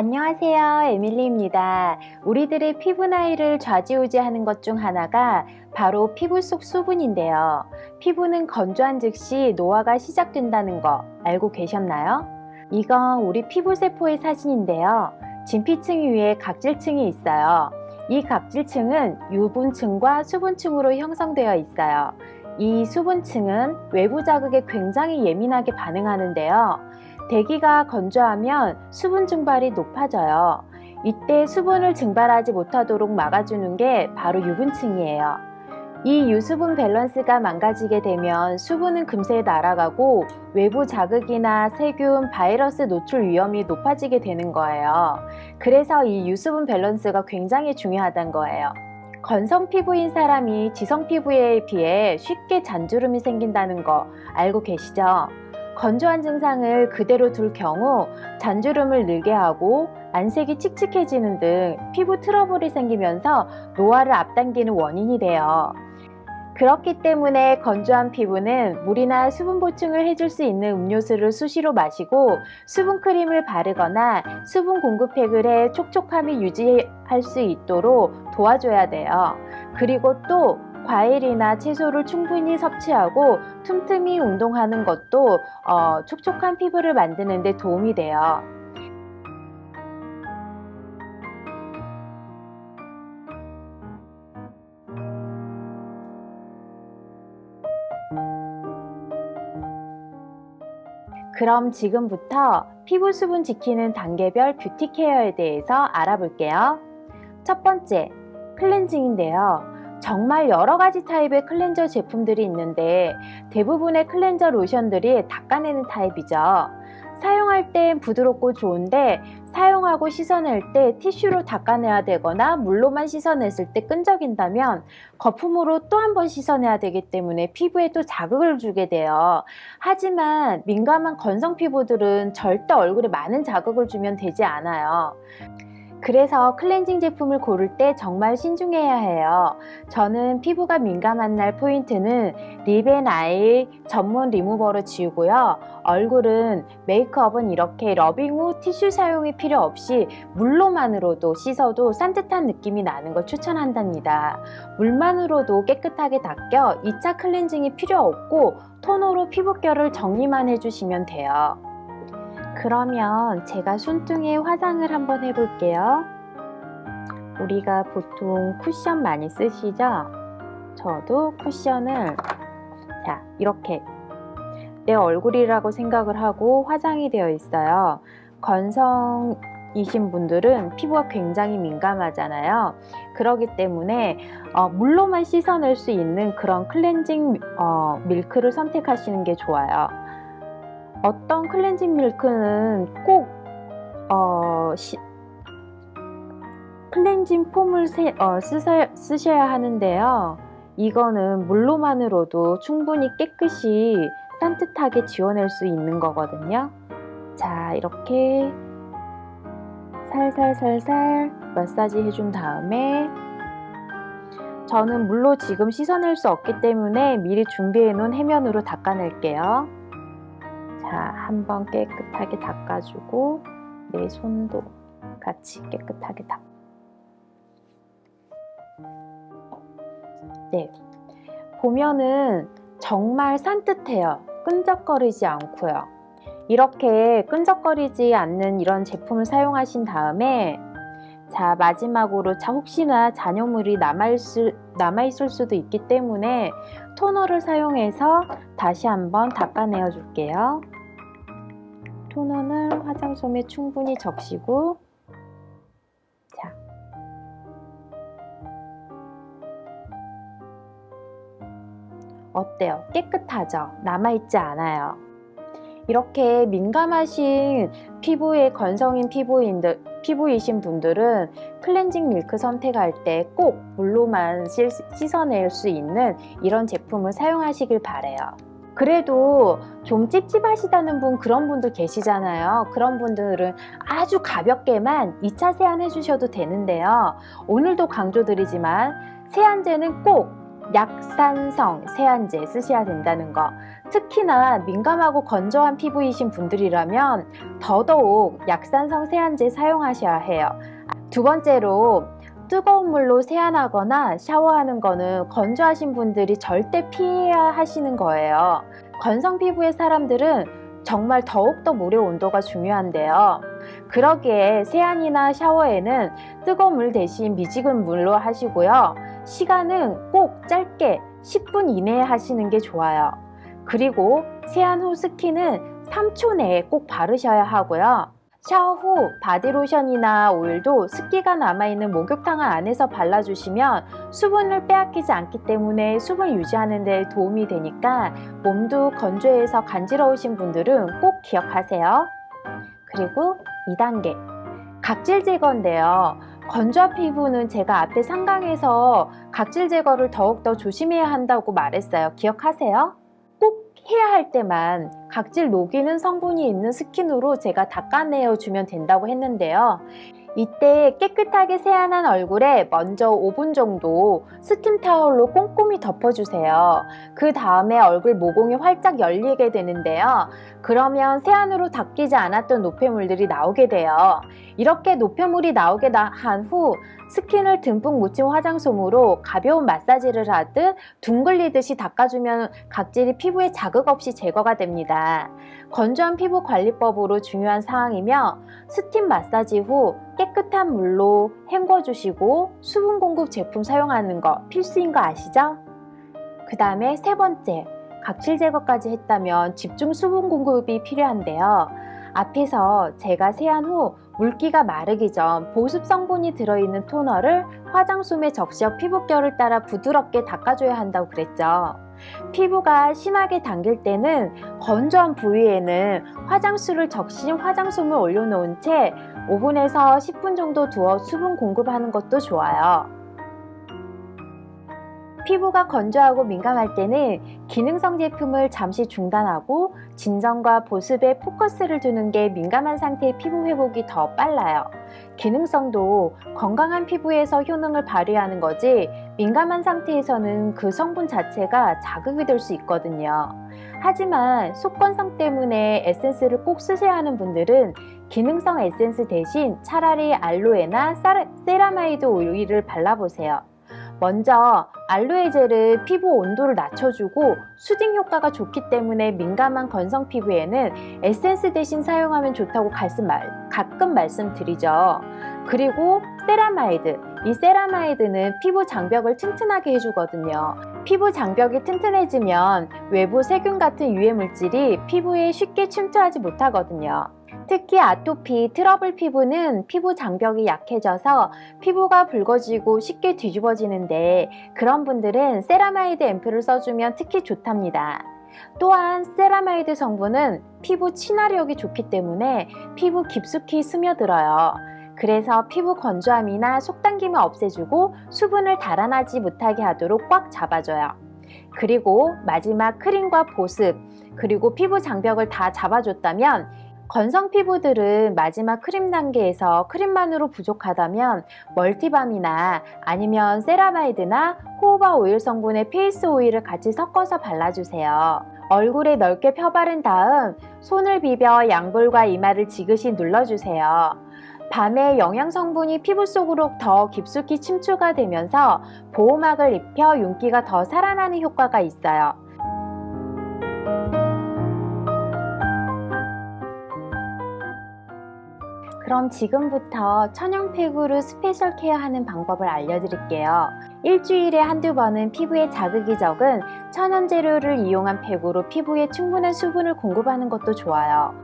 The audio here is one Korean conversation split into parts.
안녕하세요, 에밀리입니다. 우리들의 피부 나이를 좌지우지하는 것 중 하나가 바로 피부 속 수분인데요. 피부는 건조한 즉시 노화가 시작된다는 거 알고 계셨나요? 이건 우리 피부 세포의 사진인데요. 진피층 위에 각질층이 있어요. 이 각질층은 유분층과 수분층으로 형성되어 있어요. 이 수분층은 외부 자극에 굉장히 예민하게 반응하는데요. 대기가 건조하면 수분 증발이 높아져요. 이때 수분을 증발하지 못하도록 막아주는 게 바로 유분층이에요. 이 유수분 밸런스가 망가지게 되면 수분은 금세 날아가고 외부 자극이나 세균, 바이러스 노출 위험이 높아지게 되는 거예요. 그래서 이 유수분 밸런스가 굉장히 중요하다는 거예요. 건성 피부인 사람이 지성 피부에 비해 쉽게 잔주름이 생긴다는 거 알고 계시죠? 건조한 증상을 그대로 둘 경우 잔주름을 늘게 하고 안색이 칙칙해지는 등 피부 트러블이 생기면서 노화를 앞당기는 원인이 돼요. 그렇기 때문에 건조한 피부는 물이나 수분 보충을 해줄 수 있는 음료수를 수시로 마시고 수분 크림을 바르거나 수분 공급팩을 해 촉촉함이 유지할 수 있도록 도와줘야 돼요. 그리고 또 과일이나 채소를 충분히 섭취하고 틈틈이 운동하는 것도 촉촉한 피부를 만드는 데 도움이 돼요. 그럼 지금부터 피부 수분 지키는 단계별 뷰티 케어에 대해서 알아볼게요. 첫 번째, 클렌징인데요. 정말 여러 가지 타입의 클렌저 제품들이 있는데 대부분의 클렌저 로션들이 닦아내는 타입이죠. 사용할 땐 부드럽고 좋은데 사용하고 씻어낼 때 티슈로 닦아내야 되거나 물로만 씻어냈을 때 끈적인다면 거품으로 또 한 번 씻어내야 되기 때문에 피부에 또 자극을 주게 돼요. 하지만 민감한 건성 피부들은 절대 얼굴에 많은 자극을 주면 되지 않아요. 그래서 클렌징 제품을 고를 때 정말 신중해야 해요. 저는 피부가 민감한 날 포인트는 립앤아이 전문 리무버로 지우고요. 얼굴은 메이크업은 이렇게 러빙 후 티슈 사용이 필요 없이 물로만으로도 씻어도 산뜻한 느낌이 나는 걸 추천한답니다. 물만으로도 깨끗하게 닦여 2차 클렌징이 필요 없고 토너로 피부결을 정리만 해주시면 돼요. 그러면 제가 손등에 화장을 한번 해볼게요. 우리가 보통 쿠션 많이 쓰시죠? 저도 쿠션을 이렇게 내 얼굴이라고 생각을 하고 화장이 되어 있어요. 건성이신 분들은 피부가 굉장히 민감하잖아요. 그렇기 때문에 물로만 씻어낼 수 있는 그런 클렌징 밀크를 선택하시는 게 좋아요. 어떤 클렌징 밀크는 꼭 클렌징 폼을 쓰셔야 하는데요. 이거는 물로만으로도 충분히 깨끗이 산뜻하게 지워낼 수 있는 거거든요. 자, 이렇게 살살살살 마사지 해준 다음에 저는 물로 지금 씻어낼 수 없기 때문에 미리 준비해 놓은 해면으로 닦아낼게요. 자, 한번 깨끗하게 닦아주고 내 손도 같이 깨끗하게 네, 보면은 정말 산뜻해요. 끈적거리지 않고요. 이렇게 끈적거리지 않는 이런 제품을 사용하신 다음에 자, 마지막으로 혹시나 잔여물이 남아있을 수도 있기 때문에 토너를 사용해서 다시 한번 닦아내어 줄게요. 토너는 화장솜에 충분히 적시고 자, 어때요? 깨끗하죠? 남아있지 않아요. 이렇게 민감하신 피부에 건성인 피부이신 분들은 클렌징 밀크 선택할 때 꼭 물로만 씻어낼 수 있는 이런 제품을 사용하시길 바래요. 그래도 좀 찝찝하시다는 그런 분들 계시잖아요. 그런 분들은 아주 가볍게만 2차 세안 해주셔도 되는데요. 오늘도 강조드리지만 세안제는 꼭 약산성 세안제 쓰셔야 된다는 거. 특히나 민감하고 건조한 피부이신 분들이라면 더더욱 약산성 세안제 사용하셔야 해요. 두 번째로 뜨거운 물로 세안하거나 샤워하는 거는 건조하신 분들이 절대 피해야 하시는 거예요. 건성 피부의 사람들은 정말 더욱더 물의 온도가 중요한데요. 그러기에 세안이나 샤워에는 뜨거운 물 대신 미지근 물로 하시고요. 시간은 꼭 짧게 10분 이내에 하시는 게 좋아요. 그리고 세안 후 스킨은 3초 내에 꼭 바르셔야 하고요. 샤워 후 바디로션이나 오일도 습기가 남아있는 목욕탕 안에서 발라주시면 수분을 빼앗기지 않기 때문에 수분 유지하는 데 도움이 되니까 몸도 건조해서 간지러우신 분들은 꼭 기억하세요. 그리고 2단계 각질 제거인데요. 건조한 피부는 제가 앞에 상강에서 각질 제거를 더욱더 조심해야 한다고 말했어요. 기억하세요? 꼭 해야 할 때만 각질 녹이는 성분이 있는 스킨으로 제가 닦아내어 주면 된다고 했는데요. 이때 깨끗하게 세안한 얼굴에 먼저 5분 정도 스팀 타올로 꼼꼼히 덮어주세요. 그 다음에 얼굴 모공이 활짝 열리게 되는데요. 그러면 세안으로 닦이지 않았던 노폐물들이 나오게 돼요. 이렇게 노폐물이 나오게 한 후 스킨을 듬뿍 묻힌 화장솜으로 가벼운 마사지를 하듯 둥글리듯이 닦아주면 각질이 피부에 자극 없이 제거가 됩니다. 건조한 피부 관리법으로 중요한 사항이며 스팀 마사지 후 깨끗한 물로 헹궈주시고 수분 공급 제품 사용하는 거 필수인 거 아시죠? 그 다음에 세 번째, 각질 제거까지 했다면 집중 수분 공급이 필요한데요. 앞에서 제가 세안 후 물기가 마르기 전 보습 성분이 들어있는 토너를 화장솜에 적셔 피부결을 따라 부드럽게 닦아줘야 한다고 그랬죠. 피부가 심하게 당길 때는 건조한 부위에는 화장수를 적신 화장솜을 올려놓은 채 5분에서 10분 정도 두어 수분 공급하는 것도 좋아요. 피부가 건조하고 민감할 때는 기능성 제품을 잠시 중단하고 진정과 보습에 포커스를 두는 게 민감한 상태의 피부 회복이 더 빨라요. 기능성도 건강한 피부에서 효능을 발휘하는 거지 민감한 상태에서는 그 성분 자체가 자극이 될 수 있거든요. 하지만 속건성 때문에 에센스를 꼭 쓰셔야 하는 분들은 기능성 에센스 대신 차라리 알로에나 세라마이드 오일을 발라보세요. 먼저 알로에 젤은 피부 온도를 낮춰주고 수딩 효과가 좋기 때문에 민감한 건성 피부에는 에센스 대신 사용하면 좋다고 가끔 말씀드리죠. 그리고 세라마이드, 이 세라마이드는 피부 장벽을 튼튼하게 해주거든요. 피부 장벽이 튼튼해지면 외부 세균 같은 유해 물질이 피부에 쉽게 침투하지 못하거든요. 특히 아토피, 트러블 피부는 피부 장벽이 약해져서 피부가 붉어지고 쉽게 뒤집어지는데 그런 분들은 세라마이드 앰플을 써주면 특히 좋답니다. 또한 세라마이드 성분은 피부 친화력이 좋기 때문에 피부 깊숙이 스며들어요. 그래서 피부 건조함이나 속당김을 없애주고 수분을 달아나지 못하게 하도록 꽉 잡아줘요. 그리고 마지막 크림과 보습, 그리고 피부 장벽을 다 잡아줬다면 건성 피부들은 마지막 크림 단계에서 크림만으로 부족하다면 멀티밤이나 아니면 세라마이드나 호호바 오일 성분의 페이스 오일을 같이 섞어서 발라주세요. 얼굴에 넓게 펴바른 다음 손을 비벼 양볼과 이마를 지그시 눌러주세요. 밤에 영양 성분이 피부 속으로 더 깊숙이 침투가 되면서 보호막을 입혀 윤기가 더 살아나는 효과가 있어요. 그럼 지금부터 천연팩으로 스페셜 케어하는 방법을 알려드릴게요. 일주일에 한두 번은 피부에 자극이 적은 천연 재료를 이용한 팩으로 피부에 충분한 수분을 공급하는 것도 좋아요.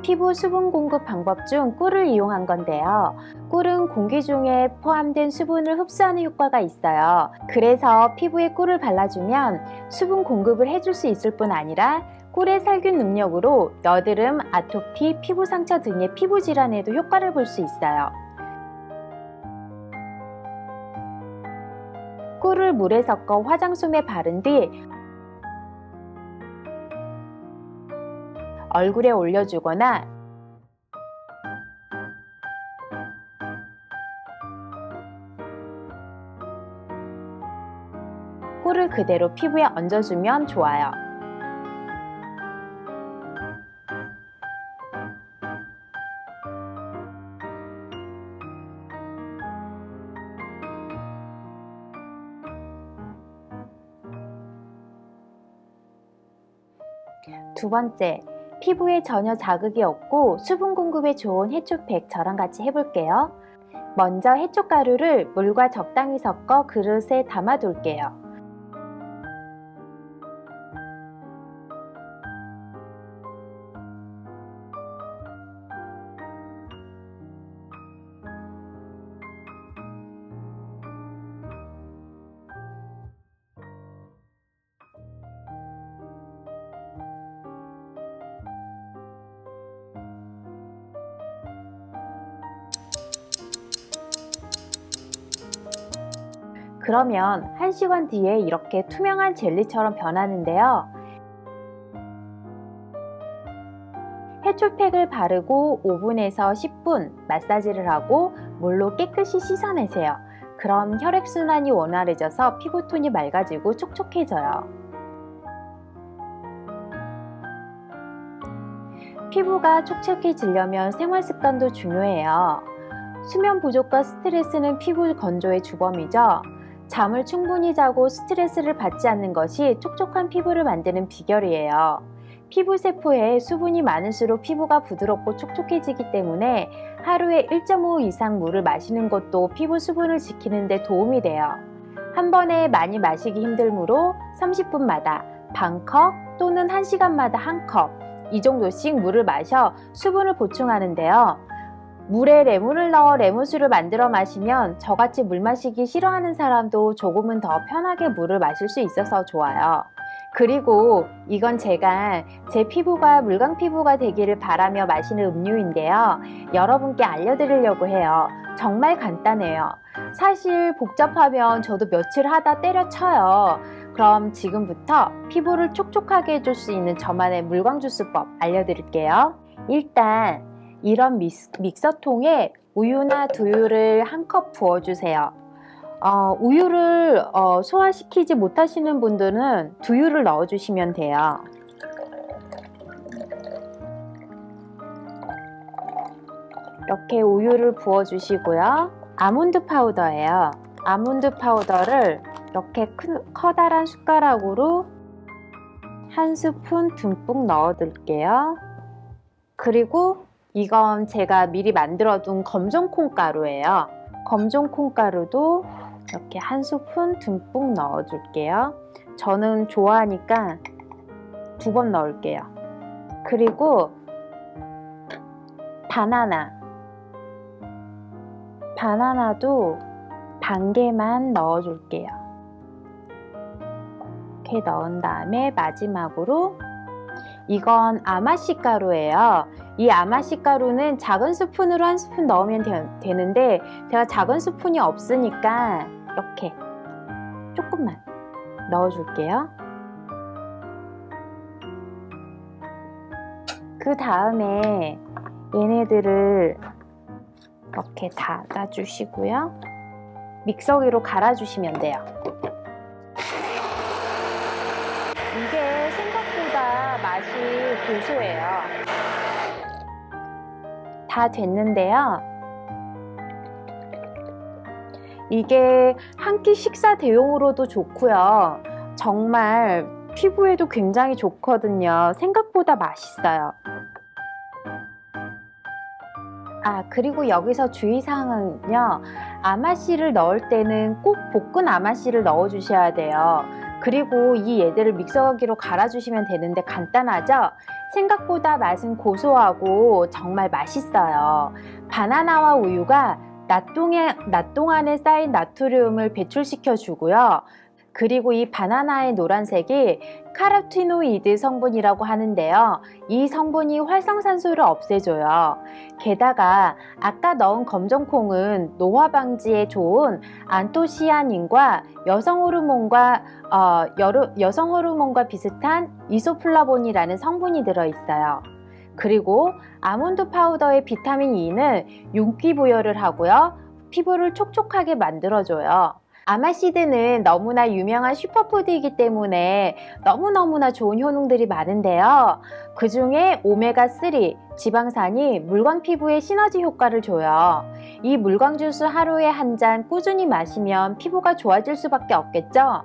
피부 수분 공급 방법 중 꿀을 이용한 건데요. 꿀은 공기 중에 포함된 수분을 흡수하는 효과가 있어요. 그래서 피부에 꿀을 발라주면 수분 공급을 해줄 수 있을 뿐 아니라 꿀의 살균 능력으로 여드름, 아토피, 피부 상처 등의 피부 질환에도 효과를 볼 수 있어요. 꿀을 물에 섞어 화장솜에 바른 뒤 얼굴에 올려주거나 꿀을 그대로 피부에 얹어주면 좋아요. 두 번째, 피부에 전혀 자극이 없고 수분 공급에 좋은 해초팩 저랑 같이 해볼게요. 먼저 해초가루를 물과 적당히 섞어 그릇에 담아둘게요. 그러면 1시간 뒤에 이렇게 투명한 젤리처럼 변하는데요. 해초팩을 바르고 5분에서 10분 마사지를 하고 물로 깨끗이 씻어내세요. 그럼 혈액순환이 원활해져서 피부톤이 맑아지고 촉촉해져요. 피부가 촉촉해지려면 생활습관도 중요해요. 수면 부족과 스트레스는 피부 건조의 주범이죠. 잠을 충분히 자고 스트레스를 받지 않는 것이 촉촉한 피부를 만드는 비결이에요. 피부 세포에 수분이 많을수록 피부가 부드럽고 촉촉해지기 때문에 하루에 1.5 이상 물을 마시는 것도 피부 수분을 지키는 데 도움이 돼요. 한 번에 많이 마시기 힘들므로 30분마다 반컵 또는 1시간마다 한 컵, 이 정도씩 물을 마셔 수분을 보충하는데요. 물에 레몬을 넣어 레몬수를 만들어 마시면 저같이 물 마시기 싫어하는 사람도 조금은 더 편하게 물을 마실 수 있어서 좋아요. 그리고 이건 제가 제 피부가 물광 피부가 되기를 바라며 마시는 음료인데요. 여러분께 알려드리려고 해요. 정말 간단해요. 사실 복잡하면 저도 며칠 하다 때려쳐요. 그럼 지금부터 피부를 촉촉하게 해줄 수 있는 저만의 물광 주스법 알려드릴게요. 일단 이런 믹서통에 우유나 두유를 한 컵 부어주세요. 우유를 소화시키지 못하시는 분들은 두유를 넣어주시면 돼요. 이렇게 우유를 부어주시고요. 아몬드 파우더예요. 아몬드 파우더를 이렇게 커다란 숟가락으로 한 스푼 듬뿍 넣어둘게요. 그리고 이건 제가 미리 만들어둔 검정콩가루예요. 검정콩가루도 이렇게 한 스푼 듬뿍 넣어줄게요. 저는 좋아하니까 2번 넣을게요. 그리고 바나나도 반 개만 넣어줄게요. 이렇게 넣은 다음에 마지막으로 이건 아마씨 가루예요. 이 아마씨 가루는 작은 스푼으로 한 스푼 넣으면 되는데 제가 작은 스푼이 없으니까 이렇게 조금만 넣어줄게요. 그 다음에 얘네들을 이렇게 닫아주시고요. 믹서기로 갈아주시면 돼요. 이게 생각보다 맛이 고소해요. 다 됐는데요. 이게 한 끼 식사 대용으로도 좋고요. 정말 피부에도 굉장히 좋거든요. 생각보다 맛있어요. 그리고 여기서 주의사항은요. 아마씨를 넣을 때는 꼭 볶은 아마씨를 넣어 주셔야 돼요. 그리고 이 얘들을 믹서기로 갈아주시면 되는데 간단하죠? 생각보다 맛은 고소하고 정말 맛있어요. 바나나와 우유가 낮 동안에 쌓인 나트륨을 배출시켜 주고요. 그리고 이 바나나의 노란색이 카로티노이드 성분이라고 하는데요. 이 성분이 활성산소를 없애줘요. 게다가 아까 넣은 검정콩은 노화 방지에 좋은 안토시아닌과 여성 호르몬과 비슷한 이소플라본이라는 성분이 들어있어요. 그리고 아몬드 파우더의 비타민 E는 윤기 부여를 하고요. 피부를 촉촉하게 만들어줘요. 아마시드는 너무나 유명한 슈퍼푸드이기 때문에 너무너무나 좋은 효능들이 많은데요. 그 중에 오메가3, 지방산이 물광 피부에 시너지 효과를 줘요. 이 물광 주스 하루에 한 잔 꾸준히 마시면 피부가 좋아질 수밖에 없겠죠?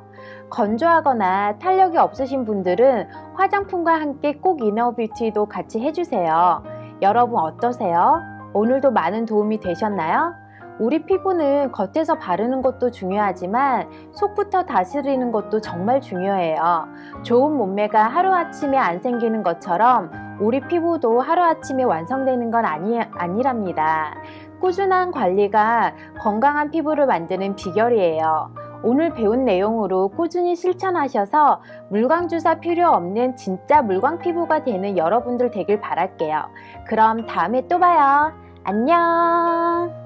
건조하거나 탄력이 없으신 분들은 화장품과 함께 꼭 이너뷰티도 같이 해주세요. 여러분 어떠세요? 오늘도 많은 도움이 되셨나요? 우리 피부는 겉에서 바르는 것도 중요하지만 속부터 다스리는 것도 정말 중요해요. 좋은 몸매가 하루아침에 안 생기는 것처럼 우리 피부도 하루아침에 완성되는 건 아니랍니다. 꾸준한 관리가 건강한 피부를 만드는 비결이에요. 오늘 배운 내용으로 꾸준히 실천하셔서 물광주사 필요 없는 진짜 물광 피부가 되는 여러분들 되길 바랄게요. 그럼 다음에 또 봐요. 안녕!